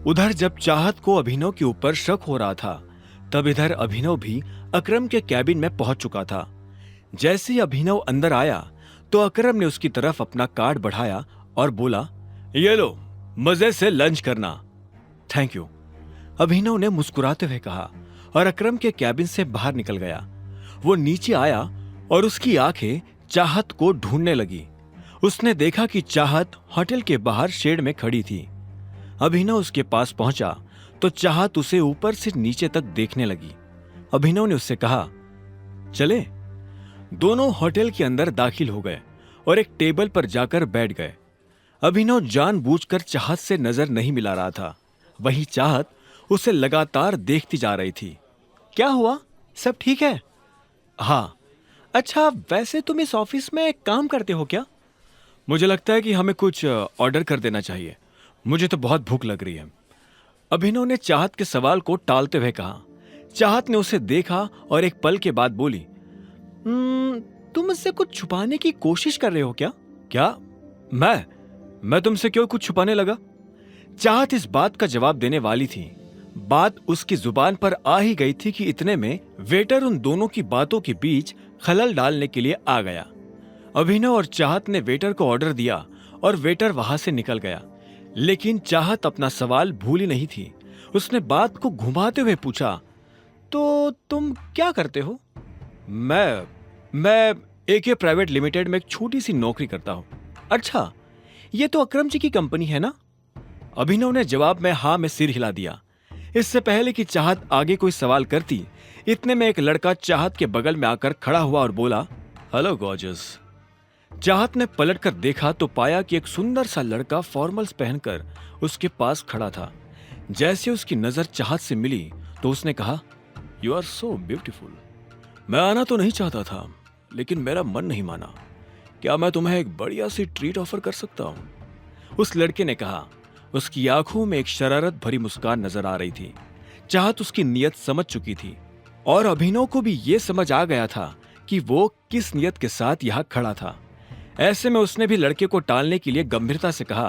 उधर जब चाहत को अभिनव के ऊपर शक हो रहा था, तब इधर अभिनव भी अकरम के कैबिन में पहुंच चुका था। जैसे ही अभिनव अंदर आया तो अकरम ने उसकी तरफ अपना कार्ड बढ़ाया और बोला, ये लो, मजे से लंच करना। थैंक यू, अभिनव ने मुस्कुराते हुए कहा और अकरम के कैबिन से बाहर निकल गया। वो नीचे आया और उसकी आंखें चाहत को ढूंढने लगी। उसने देखा कि चाहत होटल के बाहर शेड में खड़ी थी। अभिनव उसके पास पहुंचा तो चाहत उसे ऊपर से नीचे तक देखने लगी। अभिनव ने उससे कहा, चले। दोनों होटल के अंदर दाखिल हो गए और एक टेबल पर जाकर बैठ गए। अभिनव जानबूझकर चाहत से नजर नहीं मिला रहा था, वहीं चाहत उसे लगातार देखती जा रही थी। क्या हुआ, सब ठीक है? हाँ। अच्छा, वैसे तुम इस ऑफिस में काम करते हो क्या? मुझे लगता है कि हमें कुछ ऑर्डर कर देना चाहिए, मुझे तो बहुत भूख लग रही है। अभिनव ने चाहत के सवाल को टालते हुए कहा। चाहत ने उसे देखा और एक पल के बाद बोली, तुम मुझसे कुछ छुपाने की कोशिश कर रहे हो क्या? क्या? मैं तुमसे क्यों कुछ छुपाने लगा? चाहत इस बात का जवाब देने वाली थी, बात उसकी जुबान पर आ ही गई थी कि इतने में वेटर उन दोनों की बातों के बीच खलल डालने के लिए आ गया। अभिनव और चाहत ने वेटर को ऑर्डर दिया और वेटर वहां से निकल गया, लेकिन चाहत अपना सवाल भूली नहीं थी। उसने बात को घुमाते हुए पूछा, तो तुम क्या करते हो? मैं एके प्राइवेट लिमिटेड में एक छोटी सी नौकरी करता हूं। अच्छा, ये तो अकरम जी की कंपनी है ना? अभिनव ने जवाब में हाँ में सिर हिला दिया। इससे पहले कि चाहत आगे कोई सवाल करती, इतने में एक लड़का चाहत के बगल में आकर खड़ा हुआ और बोला, हेलो गॉर्जियस। चाहत ने पलटकर देखा तो पाया कि एक सुंदर सा लड़का फॉर्मल्स पहनकर उसके पास खड़ा था। जैसे उसकी नजर चाहत से मिली तो उसने कहा, यू आर सो ब्यूटीफुल। मैं आना तो नहीं चाहता था, लेकिन मेरा मन नहीं माना। क्या मैं तुम्हें एक बढ़िया सी ट्रीट ऑफर कर सकता हूं? उस लड़के ने कहा। उसकी आंखों में एक शरारत भरी मुस्कान नजर आ रही थी। चाहत उसकी नीयत समझ चुकी थी और अभिनव को भी यह समझ आ गया था कि वो किस नीयत के साथ यहां खड़ा था। ऐसे में उसने भी लड़के को टालने के लिए गंभीरता से कहा,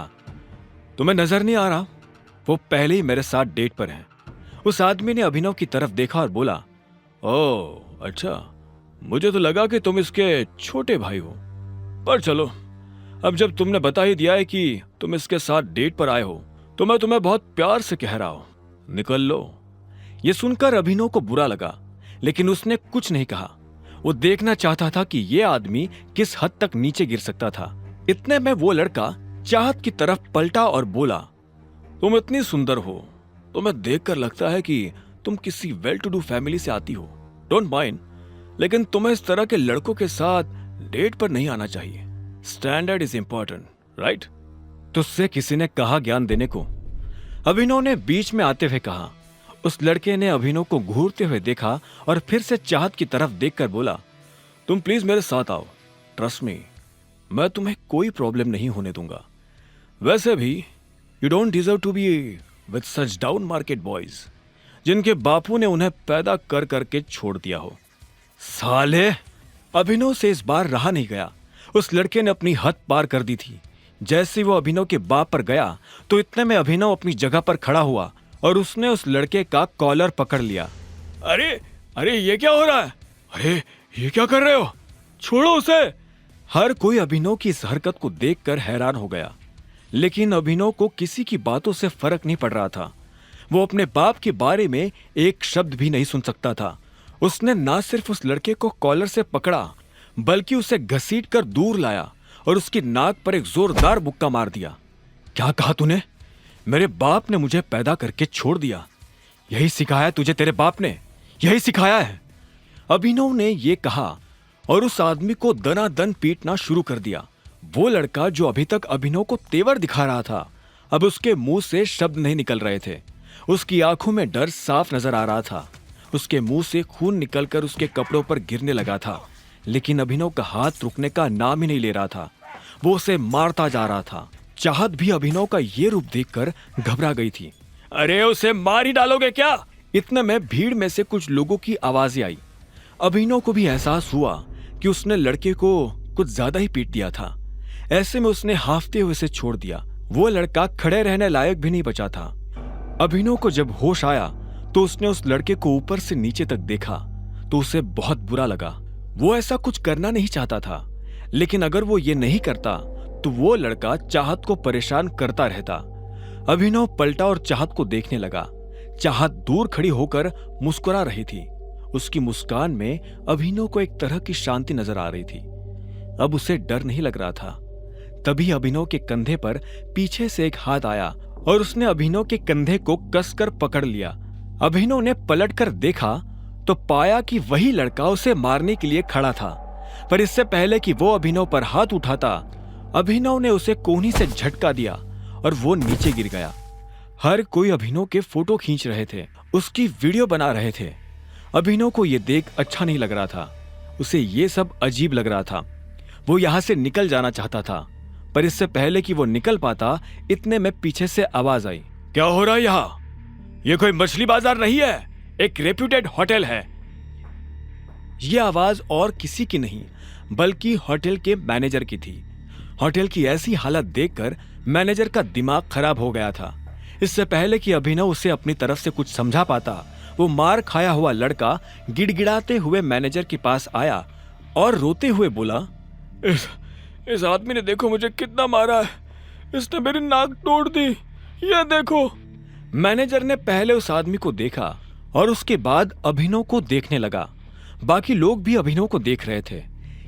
तुम्हें नजर नहीं आ रहा? वो पहले ही मेरे साथ डेट पर है। उस आदमी ने अभिनव की तरफ देखा और बोला, ओह अच्छा, मुझे तो लगा कि तुम इसके छोटे भाई हो। पर चलो, अब जब तुमने बता ही दिया है कि तुम इसके साथ डेट पर आए हो, तो मैं तुम्हें बहुत प्यार से कह रहा हूं, निकल लो। यह सुनकर अभिनव को बुरा लगा, लेकिन उसने कुछ नहीं कहा। वो देखना चाहता था कि यह आदमी किस हद तक नीचे गिर सकता था। इतने में वो लड़का चाहत की तरफ पलटा और बोला, तुम इतनी सुंदर हो, तुम्हें देखकर लगता है कि तुम किसी वेल टू डू फैमिली से आती हो। डोंट माइंड, लेकिन तुम्हें इस तरह के लड़कों के साथ डेट पर नहीं आना चाहिए। Standard is important, right? तुझसे किसी ने कहा ज्ञान देने को? अभिनव ने बीच में आते हुए कहा। उस लड़के ने अभिनव को घूरते हुए देखा और फिर से चाहत की तरफ देखकर बोला, तुम प्लीज मेरे साथ आओ, ट्रस्ट मी, मैं तुम्हें कोई प्रॉब्लम नहीं होने दूंगा। वैसे भी you don't deserve to be with such down market boys, जिनके बापू ने उन्हें पैदा कर करके छोड़ दिया हो। साले! अभिनव से इस बार रहा नहीं गया। उस लड़के ने अपनी हद पार कर दी थी। जैसे वो अभिनव के बाप पर गया तो इतने में अभिनव अपनी जगह पर खड़ा हुआ और उसने उस लड़के का कॉलर पकड़ लिया। अरे अरे, ये क्या हो रहा है? अरे ये क्या कर रहे हो? छोड़ो उसे! हर कोई अभिनव की इस हरकत को देखकर हैरान हो गया, लेकिन अभिनव को किसी की बातों से फर्क नहीं पड़ रहा था। वो अपने बाप के बारे में एक शब्द भी नहीं सुन सकता था। उसने ना सिर्फ उस लड़के को कॉलर से पकड़ा, बल्कि उसे घसीट कर दूर लाया और उसकी नाक पर एक जोरदार मुक्का मार दिया। क्या कहा तूने? मेरे बाप ने मुझे पैदा करके छोड़ दिया, यही सिखाया तुझे तेरे बाप ने? यही सिखाया है? अभिनव ने यह कहा और उस आदमी को दनादन पीटना शुरू कर दिया। वो लड़का जो अभी तक अभिनव को तेवर दिखा रहा था, अब उसके मुंह से शब्द नहीं निकल रहे थे। उसकी आंखों में डर साफ नजर आ रहा था। उसके मुंह से खून निकलकर उसके कपड़ों पर गिरने लगा था, लेकिन अभिनव का हाथ रुकने का नाम ही नहीं ले रहा था। वो उसे मारता जा रहा था। चाहत भी अभिनव का ये रूप देखकर घबरा गई थी। अरे उसे मार ही डालोगे क्या? इतने में भीड़ में से कुछ लोगों की आवाजें आई। अभिनव को भी एहसास हुआ कि उसने लड़के को कुछ ज्यादा ही पीट दिया था। ऐसे में उसने हाफते हुए उसे छोड़ दिया। वो लड़का खड़े रहने लायक भी नहीं बचा था। अभिनव को जब होश आया तो उसने उस लड़के को ऊपर से नीचे तक देखा तो उसे बहुत बुरा लगा। वो ऐसा कुछ करना नहीं चाहता था, लेकिन अगर वो ये नहीं करता तो वो लड़का चाहत को परेशान करता रहता। अभिनव पलटा और चाहत को देखने लगा। चाहत दूर खड़ी होकर मुस्कुरा रही थी। उसकी मुस्कान में अभिनव को एक तरह की शांति नजर आ रही थी। अब उसे डर नहीं लग रहा था। तभी अभिनव के कंधे पर पीछे से एक हाथ आया और उसने अभिनव के कंधे को कसकर पकड़ लिया। अभिनव ने पलटकर देखा तो पाया कि वही लड़का उसे मारने के लिए खड़ा था, पर इससे पहले कि वो अभिनव पर हाथ उठाता, अभिनव ने उसे कोहनी से झटका दिया और वो नीचे गिर गया। हर कोई अभिनव के फोटो खींच रहे थे, उसकी वीडियो बना रहे थे। अभिनव को यह देख अच्छा नहीं लग रहा था। उसे ये सब अजीब लग रहा था। वो यहां से निकल जाना चाहता था, पर इससे पहले कि वो निकल पाता, इतने में पीछे से आवाज आई, क्या हो रहा है यहाँ? ये कोई मछली बाजार नहीं है, एक रेप्यूटेड होटल है। यह आवाज और किसी की नहीं बल्कि होटल के मैनेजर की थी। होटल की ऐसी हालत देखकर मैनेजर का दिमाग खराब हो गया था। इससे पहले कि अभिनव उसे अपनी तरफ से कुछ समझा पाता, वो मार खाया हुआ लड़का गिड़गिड़ाते हुए मैनेजर के पास आया और रोते हुए बोला, इस आदमी ने देखो मुझे कितना मारा है, इसने मेरी नाक तोड़ दी, ये देखो। मैनेजर ने पहले उस आदमी को देखा और उसके बाद अभिनव को देखने लगा। बाकी लोग भी अभिनव को देख रहे थे।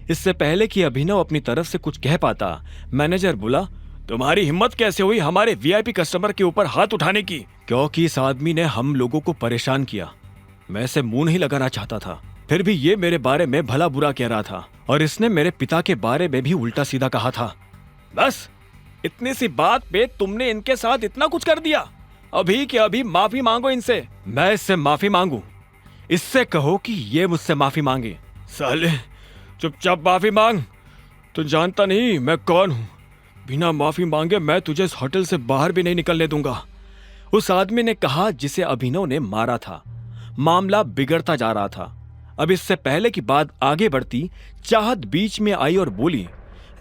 इससे पहले कि अभिनव अपनी तरफ से कुछ कह पाता, मैनेजर बोला, तुम्हारी हिम्मत कैसे हुई हमारे वीआईपी कस्टमर के ऊपर हाथ उठाने की? क्योंकि इस आदमी ने हम लोगों को परेशान किया। मैं इसे मुंह नहीं लगाना चाहता था, फिर भी ये मेरे बारे में भला बुरा कह रहा था और इसने मेरे पिता के बारे में भी उल्टा सीधा कहा था। बस इतनी सी बात पे तुमने इनके साथ इतना कुछ कर दिया? अभी के अभी माफी मांगो इनसे। मैं इससे माफी मांगू? इससे कहो कि ये मुझसे माफी मांगे। साले चुपचाप माफी मांग। तू जानता नहीं मैं कौन हूं। बिना माफी मांगे मैं तुझे इस होटल से बाहर भी नहीं निकलने दूंगा, उस आदमी ने कहा जिसे अभिनव ने मारा था। मामला बिगड़ता जा रहा था। अब इससे पहले की बात आगे बढ़ती, चाहत बीच में आई और बोली,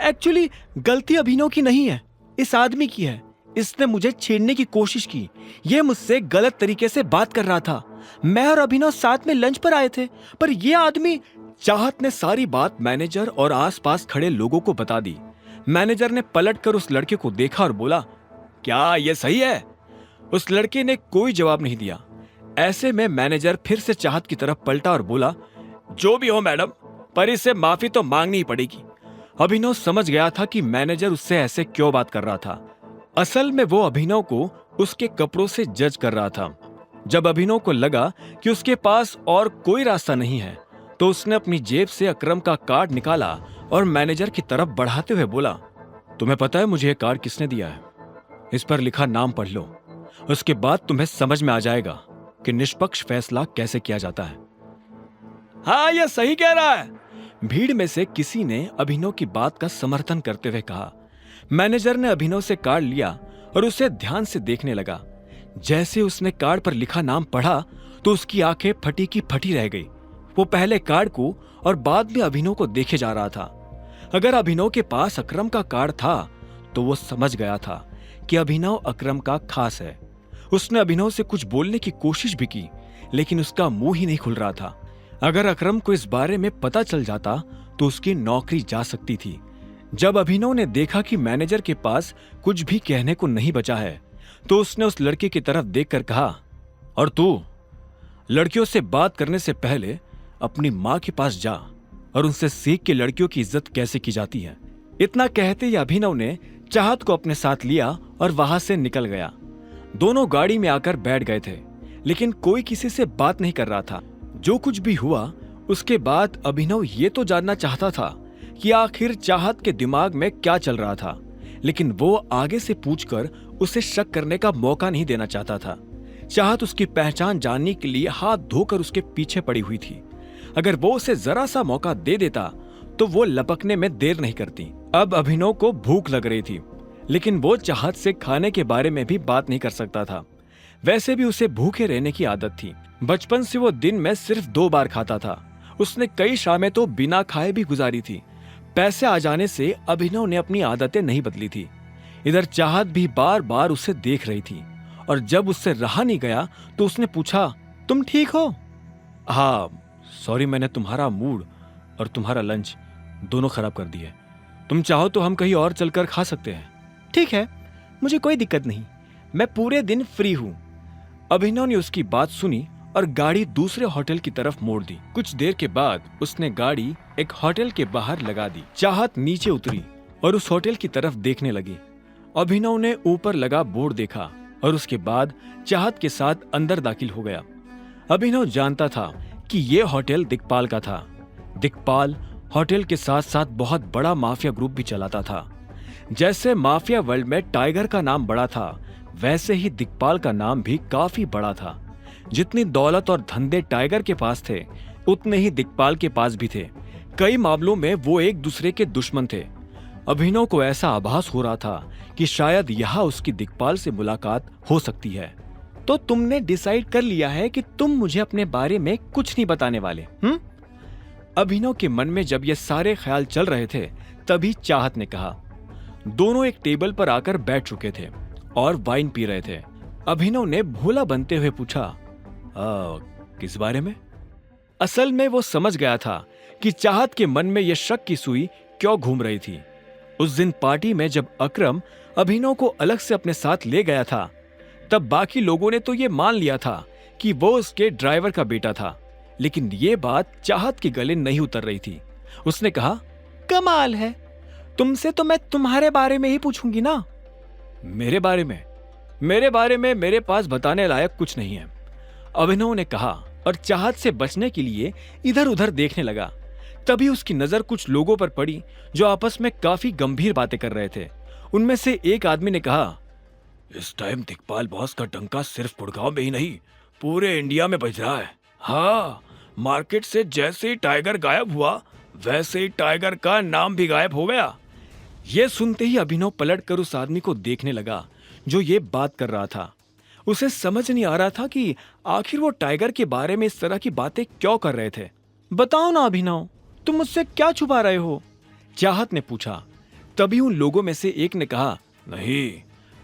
एक्चुअली गलती अभिनव की नहीं है, इस आदमी की है। इसने मुझे छेड़ने की कोशिश की। यह मुझसे गलत तरीके से बात कर रहा था। मैं और अभिनव साथ में लंच पर आए थे, पर यह आदमी। चाहत ने सारी बात मैनेजर और आसपास खड़े लोगों को बता दी। मैनेजर ने पलटकर उस लड़के को देखा और बोला, क्या यह सही है? उस लड़के ने कोई जवाब नहीं दिया। ऐसे में मैनेजर फिर से चाहत की तरफ पलटा और बोला, जो भी हो मैडम, पर इससे माफी तो मांगनी ही पड़ेगी। अभिनव समझ गया था कि मैनेजर उससे ऐसे क्यों बात कर रहा था। असल में वो अभिनव को उसके कपड़ों से जज कर रहा था। जब अभिनव को लगा कि उसके पास और कोई रास्ता नहीं है, तो उसने अपनी जेब से अकरम का कार्ड निकाला और मैनेजर की तरफ बढ़ाते हुए बोला, तुम्हें पता है मुझे यह कार्ड किसने दिया है? इस पर लिखा नाम पढ़ लो, उसके बाद तुम्हें समझ में आ जाएगा कि निष्पक्ष फैसला कैसे किया जाता है। हाँ, यह सही कह रहा है। भीड़ में से किसी ने अभिनव की बात का समर्थन करते हुए कहा। मैनेजर ने अभिनव से कार्ड लिया और उसे ध्यान से देखने लगा। जैसे उसने कार्ड पर लिखा नाम पढ़ा तो उसकी आंखें फटी की फटी रह गई। वो पहले कार्ड को और बाद में अभिनव को देखे जा रहा था। अगर अभिनव के पास अकरम का कार्ड था तो वो समझ गया था कि अभिनव अकरम का खास है। उसने अभिनव से कुछ बोलने की कोशिश भी की, लेकिन उसका मुंह ही नहीं खुल रहा था। अगर अकरम को इस बारे में पता चल जाता तो उसकी नौकरी जा सकती थी। जब अभिनव ने देखा कि मैनेजर के पास कुछ भी कहने को नहीं बचा है, तो उसने उस लड़के की तरफ देखकर कहा, और तू लड़कियों से बात करने से पहले अपनी मां के पास जा और उनसे सीख के लड़कियों की इज्जत कैसे की जाती है। इतना कहते ही अभिनव ने चाहत को अपने साथ लिया और वहां से निकल गया। दोनों गाड़ी में आकर बैठ गए थे, लेकिन कोई किसी से बात नहीं कर रहा था। जो कुछ भी हुआ उसके बाद अभिनव ये तो जानना चाहता था कि आखिर चाहत के दिमाग में क्या चल रहा था, लेकिन वो आगे से पूछकर उसे शक करने का मौका नहीं देना चाहता था। चाहत उसकी पहचान जानने के लिए हाथ धोकर उसके पीछे पड़ी हुई थी। अगर वो उसे जरा सा मौका दे देता तो वो लपकने में देर नहीं करती। अब अभिनव को भूख लग रही थी, लेकिन वो चाहत से खाने के बारे में भी बात नहीं कर सकता था। वैसे भी उसे भूखे रहने की आदत थी। बचपन से वो दिन में सिर्फ 2 बार खाता था। उसने कई शामें तो बिना खाए भी गुजारी थी। पैसे आ जाने से अभिनव ने अपनी आदतें नहीं बदली थी। इधर चाहत भी बार बार उसे देख रही थी और जब उससे रहा नहीं गया तो उसने पूछा, तुम ठीक हो? हाँ, सॉरी, मैंने तुम्हारा मूड और तुम्हारा लंच दोनों खराब कर दिए। तुम चाहो तो हम कहीं और चलकर खा सकते हैं। ठीक है, मुझे कोई दिक्कत नहीं, मैं पूरे दिन फ्री हूं। अभिनव ने उसकी बात सुनी और गाड़ी दूसरे होटल की तरफ मोड़ दी। कुछ देर के बाद उसने गाड़ी एक होटल के बाहर लगा दी। चाहत नीचे उतरी और उस होटल की तरफ देखने लगी। अभिनव ने ऊपर लगा बोर्ड देखा और उसके बाद चाहत के साथ अंदर दाखिल हो गया। अभिनव जानता था कि यह होटल दिक्पाल का था। दिक्पाल होटल के साथ साथ बहुत बड़ा माफिया ग्रुप भी चलाता था। जैसे माफिया वर्ल्ड में टाइगर का नाम बड़ा था, वैसे ही दिक्पाल का नाम भी काफी बड़ा था। जितनी दौलत और धंधे टाइगर के पास थे, उतने ही दिक्पाल के पास भी थे। कई मामलों में वो एक दूसरे के दुश्मन थे। अभिनव को ऐसा आभास हो रहा था कि शायद यहाँ उसकी दिक्पाल से मुलाकात हो सकती है। तो तुमने डिसाइड कर लिया है कि तुम मुझे अपने बारे में कुछ नहीं बताने वाले, अभिनव के मन में जब ये सारे ख्याल चल रहे थे, तभी चाहत ने कहा। दोनों एक टेबल पर आकर बैठ चुके थे और वाइन पी रहे थे। अभिनव ने भोला बनते हुए पूछा, किस बारे में? असल में वो समझ गया था कि चाहत के मन में यह शक की सुई क्यों घूम रही थी। उस दिन पार्टी में जब अकरम अभिनव को अलग से अपने साथ ले गया था, तब बाकी लोगों ने तो ये मान लिया था कि वो उसके ड्राइवर का बेटा था, लेकिन ये बात चाहत के गले नहीं उतर रही थी। उसने कहा, कमाल है, तुमसे तो मैं तुम्हारे बारे में ही पूछूंगी ना। मेरे बारे में मेरे पास बताने लायक कुछ नहीं है, अभिनव ने कहा और चाहत से बचने के लिए इधर उधर देखने लगा। तभी उसकी नजर कुछ लोगों पर पड़ी जो आपस में काफी गंभीर बातें कर रहे थे। उनमें से एक आदमी ने कहा, इस टाइम दिक्पाल बॉस का डंका सिर्फ गुड़गांव में ही नहीं, पूरे इंडिया में बज रहा है। हाँ, मार्केट से जैसे ही टाइगर गायब हुआ, वैसे ही टाइगर का नाम भी गायब हो गया। यह सुनते ही अभिनव पलटकर उस आदमी को देखने लगा जो ये बात कर रहा था। उसे समझ नहीं आ रहा था कि आखिर वो टाइगर के बारे में इस तरह की बातें क्यों कर रहे थे। बताओ ना अभिनव, तुम मुझसे क्या छुपा रहे हो? चाहत ने पूछा। तभी उन लोगों में से एक ने कहा, नहीं,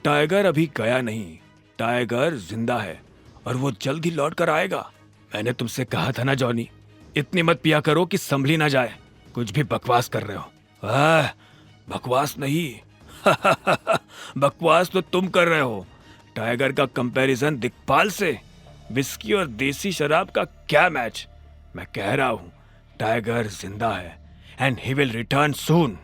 टाइगर अभी गया नहीं, टाइगर जिंदा है और वो जल्द ही लौट कर आएगा। मैंने तुमसे कहा था ना जॉनी, इतनी मत पिया करो कि संभली ना जाए। कुछ भी बकवास कर रहे हो। बकवास नहीं बकवास तो तुम कर रहे हो। टाइगर का कंपैरिजन दिक्पाल से, विस्की और देसी शराब का क्या मैच। मैं कह रहा हूं, टाइगर जिंदा है and he will return soon.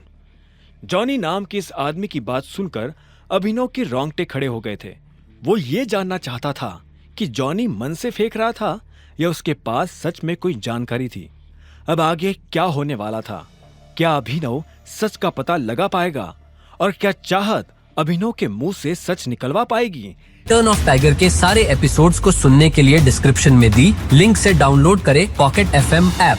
Johnny नाम के इस आदमी की बात सुनकर अभिनव के रोंगटे खड़े हो गए थे। वो ये जानना चाहता था कि जॉनी मन से फेंक रहा था या उसके पास सच में कोई जानकारी थी। अब आगे क्या होने वाला था? क्या अभिनव सच का पता लगा पाएगा और क्या चाहत अभिनव के मुंह से सच निकलवा पाएगी? टर्न ऑफ टाइगर के सारे एपिसोड्स को सुनने के लिए डिस्क्रिप्शन में दी लिंक से डाउनलोड करें पॉकेट FM ऐप।